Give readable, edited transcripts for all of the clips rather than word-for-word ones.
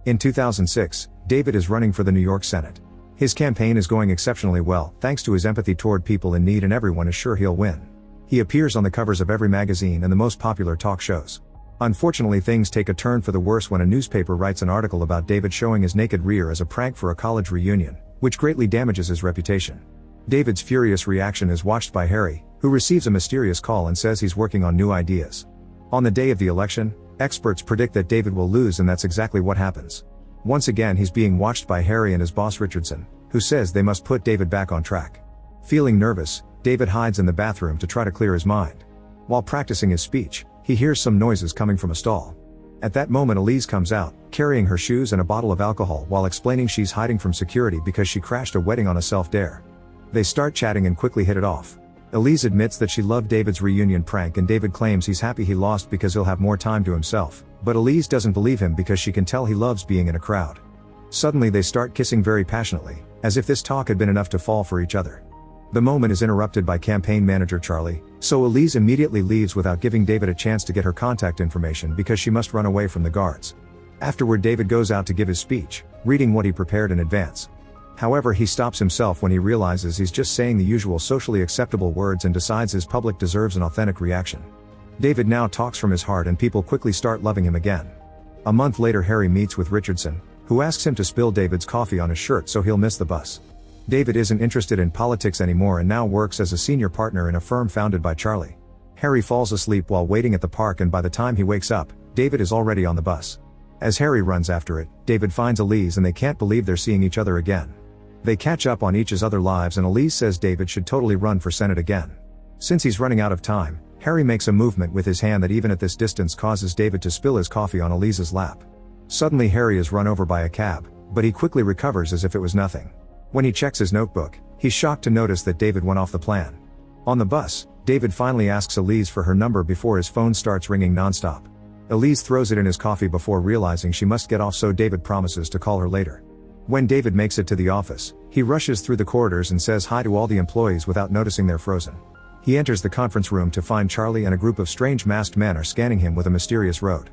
In 2006, David is running for the New York Senate. His campaign is going exceptionally well, thanks to his empathy toward people in need, and everyone is sure he'll win. He appears on the covers of every magazine and the most popular talk shows. Unfortunately, things take a turn for the worse when a newspaper writes an article about David showing his naked rear as a prank for a college reunion, which greatly damages his reputation. David's furious reaction is watched by Harry, who receives a mysterious call and says he's working on new ideas. On the day of the election, experts predict that David will lose, and that's exactly what happens. Once again, he's being watched by Harry and his boss Richardson, who says they must put David back on track. Feeling nervous, David hides in the bathroom to try to clear his mind. While practicing his speech, he hears some noises coming from a stall. At that moment, Elise comes out, carrying her shoes and a bottle of alcohol, while explaining she's hiding from security because she crashed a wedding on a self-dare. They start chatting and quickly hit it off. Elise admits that she loved David's reunion prank, and David claims he's happy he lost because he'll have more time to himself, but Elise doesn't believe him because she can tell he loves being in a crowd. Suddenly they start kissing very passionately, as if this talk had been enough to fall for each other. The moment is interrupted by campaign manager Charlie, so Elise immediately leaves without giving David a chance to get her contact information because she must run away from the guards. Afterward, David goes out to give his speech, reading what he prepared in advance. However, he stops himself when he realizes he's just saying the usual socially acceptable words and decides his public deserves an authentic reaction. David now talks from his heart, and people quickly start loving him again. A month later, Harry meets with Richardson, who asks him to spill David's coffee on his shirt so he'll miss the bus. David isn't interested in politics anymore and now works as a senior partner in a firm founded by Charlie. Harry falls asleep while waiting at the park, and by the time he wakes up, David is already on the bus. As Harry runs after it, David finds Elise, and they can't believe they're seeing each other again. They catch up on each other's lives, and Elise says David should totally run for Senate again. Since he's running out of time, Harry makes a movement with his hand that even at this distance causes David to spill his coffee on Elise's lap. Suddenly Harry is run over by a cab, but he quickly recovers as if it was nothing. When he checks his notebook, he's shocked to notice that David went off the plan. On the bus, David finally asks Elise for her number before his phone starts ringing nonstop. Elise throws it in his coffee before realizing she must get off, so David promises to call her later. When David makes it to the office, he rushes through the corridors and says hi to all the employees without noticing they're frozen. He enters the conference room to find Charlie and a group of strange masked men are scanning him with a mysterious road.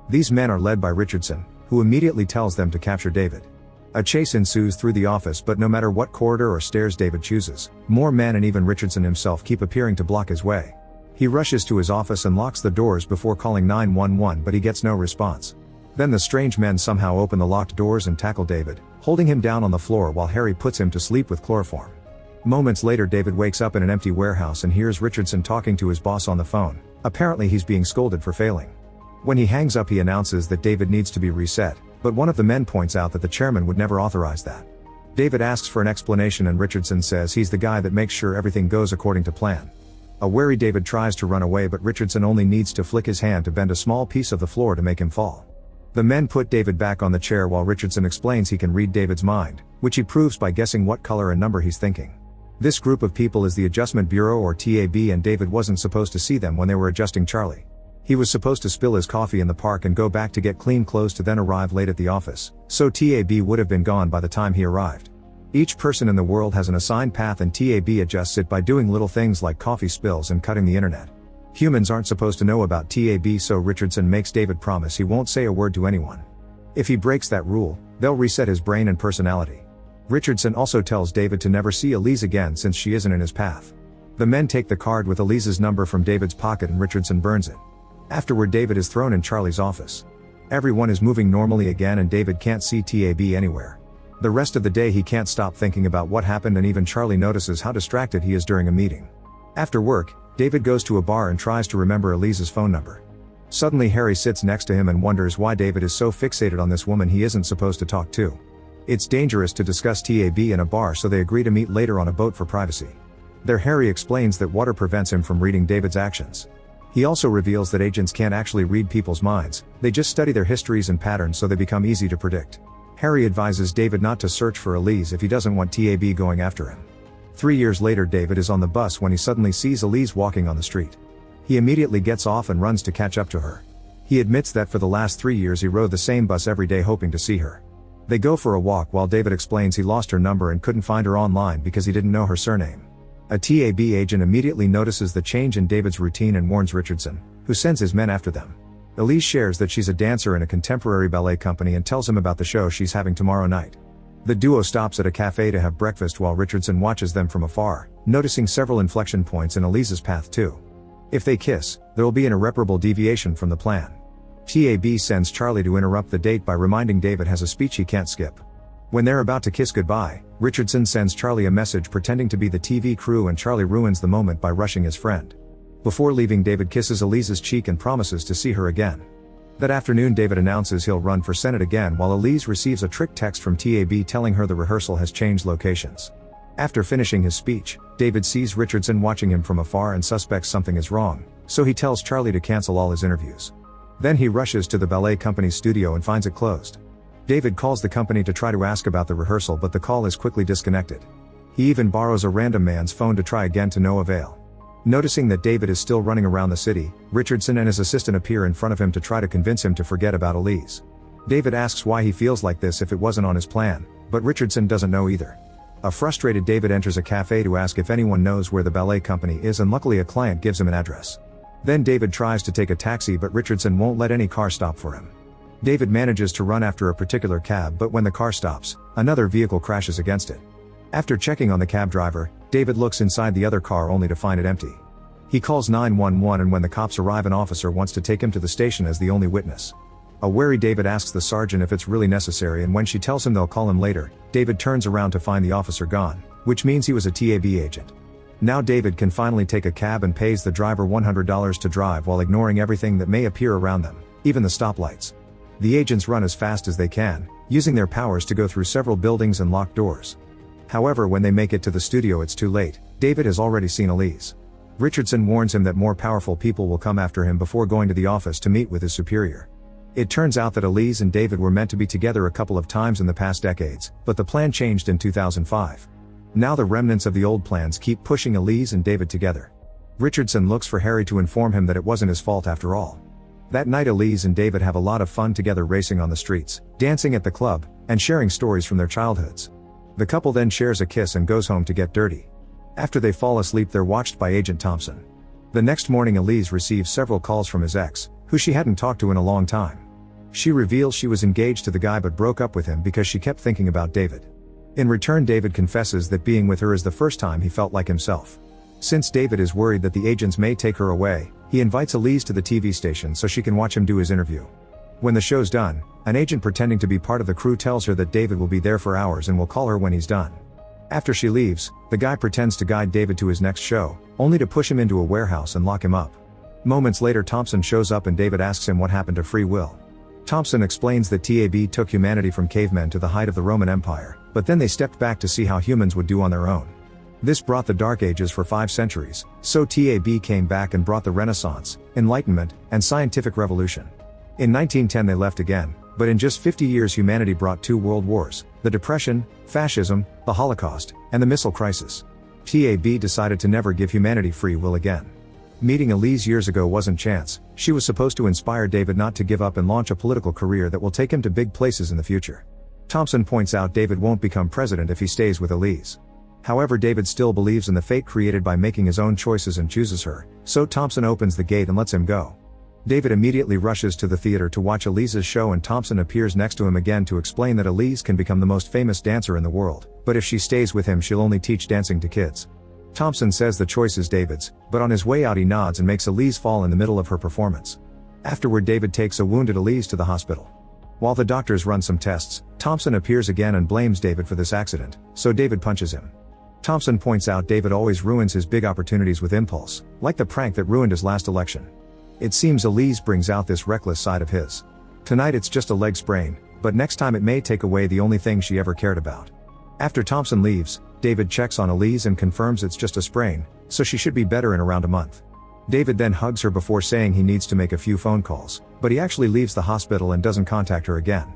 These men are led by Richardson, who immediately tells them to capture David. A chase ensues through the office, but no matter what corridor or stairs David chooses, more men and even Richardson himself keep appearing to block his way. He rushes to his office and locks the doors before calling 911, but he gets no response. Then the strange men somehow open the locked doors and tackle David, holding him down on the floor while Harry puts him to sleep with chloroform. Moments later, David wakes up in an empty warehouse and hears Richardson talking to his boss on the phone. Apparently he's being scolded for failing. When he hangs up, he announces that David needs to be reset, but one of the men points out that the chairman would never authorize that. David asks for an explanation, and Richardson says he's the guy that makes sure everything goes according to plan. A wary David tries to run away, but Richardson only needs to flick his hand to bend a small piece of the floor to make him fall. The men put David back on the chair while Richardson explains he can read David's mind, which he proves by guessing what color and number he's thinking. This group of people is the Adjustment Bureau, or TAB, and David wasn't supposed to see them when they were adjusting Charlie. He was supposed to spill his coffee in the park and go back to get clean clothes to then arrive late at the office, so TAB would have been gone by the time he arrived. Each person in the world has an assigned path, and TAB adjusts it by doing little things like coffee spills and cutting the internet. Humans aren't supposed to know about TAB, so Richardson makes David promise he won't say a word to anyone. If he breaks that rule, they'll reset his brain and personality. Richardson also tells David to never see Elise again since she isn't in his path. The men take the card with Elise's number from David's pocket and Richardson burns it. Afterward, David is thrown in Charlie's office. Everyone is moving normally again, and David can't see TAB anywhere. The rest of the day he can't stop thinking about what happened, and even Charlie notices how distracted he is during a meeting. After work, David goes to a bar and tries to remember Elise's phone number. Suddenly Harry sits next to him and wonders why David is so fixated on this woman he isn't supposed to talk to. It's dangerous to discuss TAB in a bar, so they agree to meet later on a boat for privacy. There Harry explains that water prevents him from reading David's actions. He also reveals that agents can't actually read people's minds, they just study their histories and patterns so they become easy to predict. Harry advises David not to search for Elise if he doesn't want TAB going after him. 3 years later, David is on the bus when he suddenly sees Elise walking on the street. He immediately gets off and runs to catch up to her. He admits that for the last 3 years he rode the same bus every day hoping to see her. They go for a walk while David explains he lost her number and couldn't find her online because he didn't know her surname. A TAB agent immediately notices the change in David's routine and warns Richardson, who sends his men after them. Elise shares that she's a dancer in a contemporary ballet company and tells him about the show she's having tomorrow night. The duo stops at a cafe to have breakfast while Richardson watches them from afar, noticing several inflection points in Elise's path too. If they kiss, there'll be an irreparable deviation from the plan. TAB sends Charlie to interrupt the date by reminding David has a speech he can't skip. When they're about to kiss goodbye, Richardson sends Charlie a message pretending to be the TV crew, and Charlie ruins the moment by rushing his friend. Before leaving, David kisses Elise's cheek and promises to see her again. That afternoon, David announces he'll run for Senate again, while Elise receives a trick text from TAB telling her the rehearsal has changed locations. After finishing his speech, David sees Richardson watching him from afar and suspects something is wrong, so he tells Charlie to cancel all his interviews. Then he rushes to the ballet company's studio and finds it closed. David calls the company to try to ask about the rehearsal, but the call is quickly disconnected. He even borrows a random man's phone to try again, to no avail. Noticing that David is still running around the city, Richardson and his assistant appear in front of him to try to convince him to forget about Elise. David asks why he feels like this if it wasn't on his plan, but Richardson doesn't know either. A frustrated David enters a cafe to ask if anyone knows where the ballet company is, and luckily a client gives him an address. Then David tries to take a taxi, but Richardson won't let any car stop for him. David manages to run after a particular cab, but when the car stops, another vehicle crashes against it. After checking on the cab driver, David looks inside the other car only to find it empty. He calls 911, and when the cops arrive, an officer wants to take him to the station as the only witness. A wary David asks the sergeant if it's really necessary, and when she tells him they'll call him later, David turns around to find the officer gone, which means he was a TAB agent. Now David can finally take a cab and pays the driver $100 to drive while ignoring everything that may appear around them, even the stoplights. The agents run as fast as they can, using their powers to go through several buildings and lock doors. However, when they make it to the studio, it's too late. David has already seen Elise. Richardson warns him that more powerful people will come after him before going to the office to meet with his superior. It turns out that Elise and David were meant to be together a couple of times in the past decades, but the plan changed in 2005. Now the remnants of the old plans keep pushing Elise and David together. Richardson looks for Harry to inform him that it wasn't his fault after all. That night, Elise and David have a lot of fun together, racing on the streets, dancing at the club, and sharing stories from their childhoods. The couple then shares a kiss and goes home to get dirty. After they fall asleep, they're watched by Agent Thompson. The next morning, Elise receives several calls from his ex, who she hadn't talked to in a long time. She reveals she was engaged to the guy but broke up with him because she kept thinking about David. In return, David confesses that being with her is the first time he felt like himself. Since David is worried that the agents may take her away, he invites Elise to the TV station so she can watch him do his interview. When the show's done, an agent pretending to be part of the crew tells her that David will be there for hours and will call her when he's done. After she leaves, the guy pretends to guide David to his next show, only to push him into a warehouse and lock him up. Moments later, Thompson shows up and David asks him what happened to free will. Thompson explains that TAB took humanity from cavemen to the height of the Roman Empire, but then they stepped back to see how humans would do on their own. This brought the Dark Ages for 5 centuries, so TAB came back and brought the Renaissance, Enlightenment, and Scientific Revolution. In 1910 they left again, but in just 50 years humanity brought 2 world wars, the Depression, fascism, the Holocaust, and the missile crisis. TAB decided to never give humanity free will again. Meeting Elise years ago wasn't chance. She was supposed to inspire David not to give up and launch a political career that will take him to big places in the future. Thompson points out David won't become president if he stays with Elise. However, David still believes in the fate created by making his own choices and chooses her, so Thompson opens the gate and lets him go. David immediately rushes to the theater to watch Elise's show, and Thompson appears next to him again to explain that Elise can become the most famous dancer in the world, but if she stays with him she'll only teach dancing to kids. Thompson says the choice is David's, but on his way out he nods and makes Elise fall in the middle of her performance. Afterward, David takes a wounded Elise to the hospital. While the doctors run some tests, Thompson appears again and blames David for this accident, so David punches him. Thompson points out David always ruins his big opportunities with impulse, like the prank that ruined his last election. It seems Elise brings out this reckless side of his. Tonight it's just a leg sprain, but next time it may take away the only thing she ever cared about. After Thompson leaves, David checks on Elise and confirms it's just a sprain, so she should be better in around a month. David then hugs her before saying he needs to make a few phone calls, but he actually leaves the hospital and doesn't contact her again.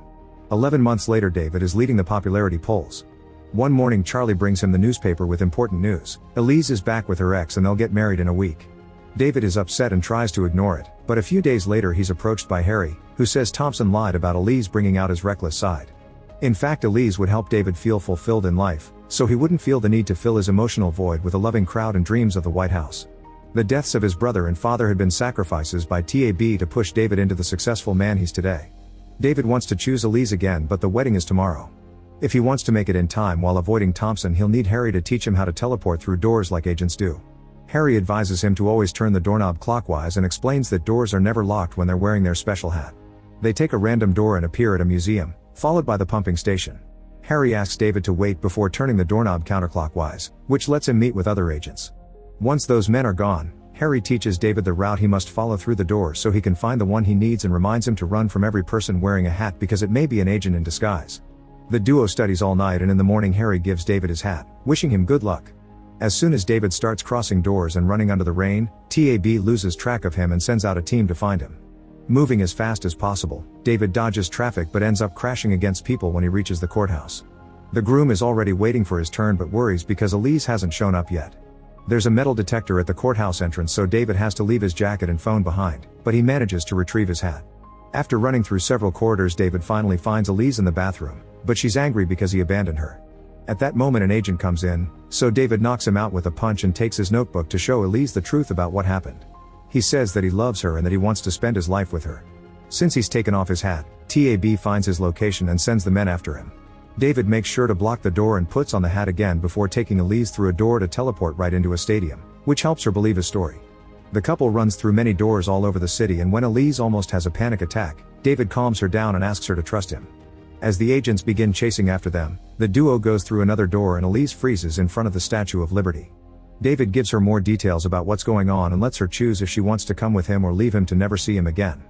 11 months later, David is leading the popularity polls. One morning, Charlie brings him the newspaper with important news. Elise is back with her ex and they'll get married in a week. David is upset and tries to ignore it, but a few days later he's approached by Harry, who says Thompson lied about Elise bringing out his reckless side. In fact, Elise would help David feel fulfilled in life, so he wouldn't feel the need to fill his emotional void with a loving crowd and dreams of the White House. The deaths of his brother and father had been sacrifices by TAB to push David into the successful man he's today. David wants to choose Elise again, but the wedding is tomorrow. If he wants to make it in time while avoiding Thompson, he'll need Harry to teach him how to teleport through doors like agents do. Harry advises him to always turn the doorknob clockwise and explains that doors are never locked when they're wearing their special hat. They take a random door and appear at a museum, followed by the pumping station. Harry asks David to wait before turning the doorknob counterclockwise, which lets him meet with other agents. Once those men are gone, Harry teaches David the route he must follow through the door so he can find the one he needs, and reminds him to run from every person wearing a hat because it may be an agent in disguise. The duo studies all night, and in the morning Harry gives David his hat, wishing him good luck. As soon as David starts crossing doors and running under the rain, TAB loses track of him and sends out a team to find him. Moving as fast as possible, David dodges traffic but ends up crashing against people when he reaches the courthouse. The groom is already waiting for his turn but worries because Elise hasn't shown up yet. There's a metal detector at the courthouse entrance, so David has to leave his jacket and phone behind, but he manages to retrieve his hat. After running through several corridors, David finally finds Elise in the bathroom, but she's angry because he abandoned her. At that moment an agent comes in, so David knocks him out with a punch and takes his notebook to show Elise the truth about what happened. He says that he loves her and that he wants to spend his life with her. Since he's taken off his hat, TAB finds his location and sends the men after him. David makes sure to block the door and puts on the hat again before taking Elise through a door to teleport right into a stadium, which helps her believe his story. The couple runs through many doors all over the city, and when Elise almost has a panic attack, David calms her down and asks her to trust him. As the agents begin chasing after them, the duo goes through another door and Elise freezes in front of the Statue of Liberty. David gives her more details about what's going on and lets her choose if she wants to come with him or leave him to never see him again.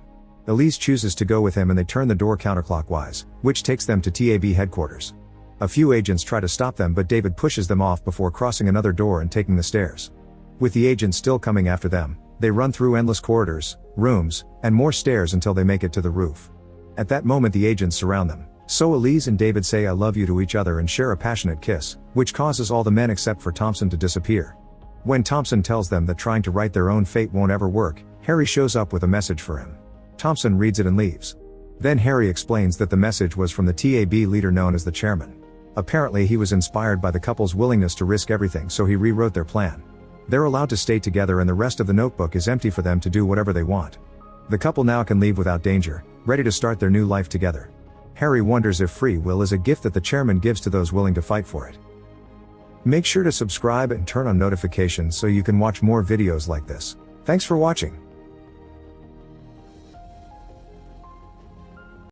Elise chooses to go with him and they turn the door counterclockwise, which takes them to TAB headquarters. A few agents try to stop them, but David pushes them off before crossing another door and taking the stairs. With the agents still coming after them, they run through endless corridors, rooms, and more stairs until they make it to the roof. At that moment the agents surround them, so Elise and David say "I love you" to each other and share a passionate kiss, which causes all the men except for Thompson to disappear. When Thompson tells them that trying to write their own fate won't ever work, Harry shows up with a message for him. Thompson reads it and leaves. Then Harry explains that the message was from the TAB leader known as the chairman. Apparently he was inspired by the couple's willingness to risk everything, so he rewrote their plan. They're allowed to stay together and the rest of the notebook is empty for them to do whatever they want. The couple now can leave without danger, ready to start their new life together. Harry wonders if free will is a gift that the chairman gives to those willing to fight for it. Make sure to subscribe and turn on notifications so you can watch more videos like this. Thanks for watching.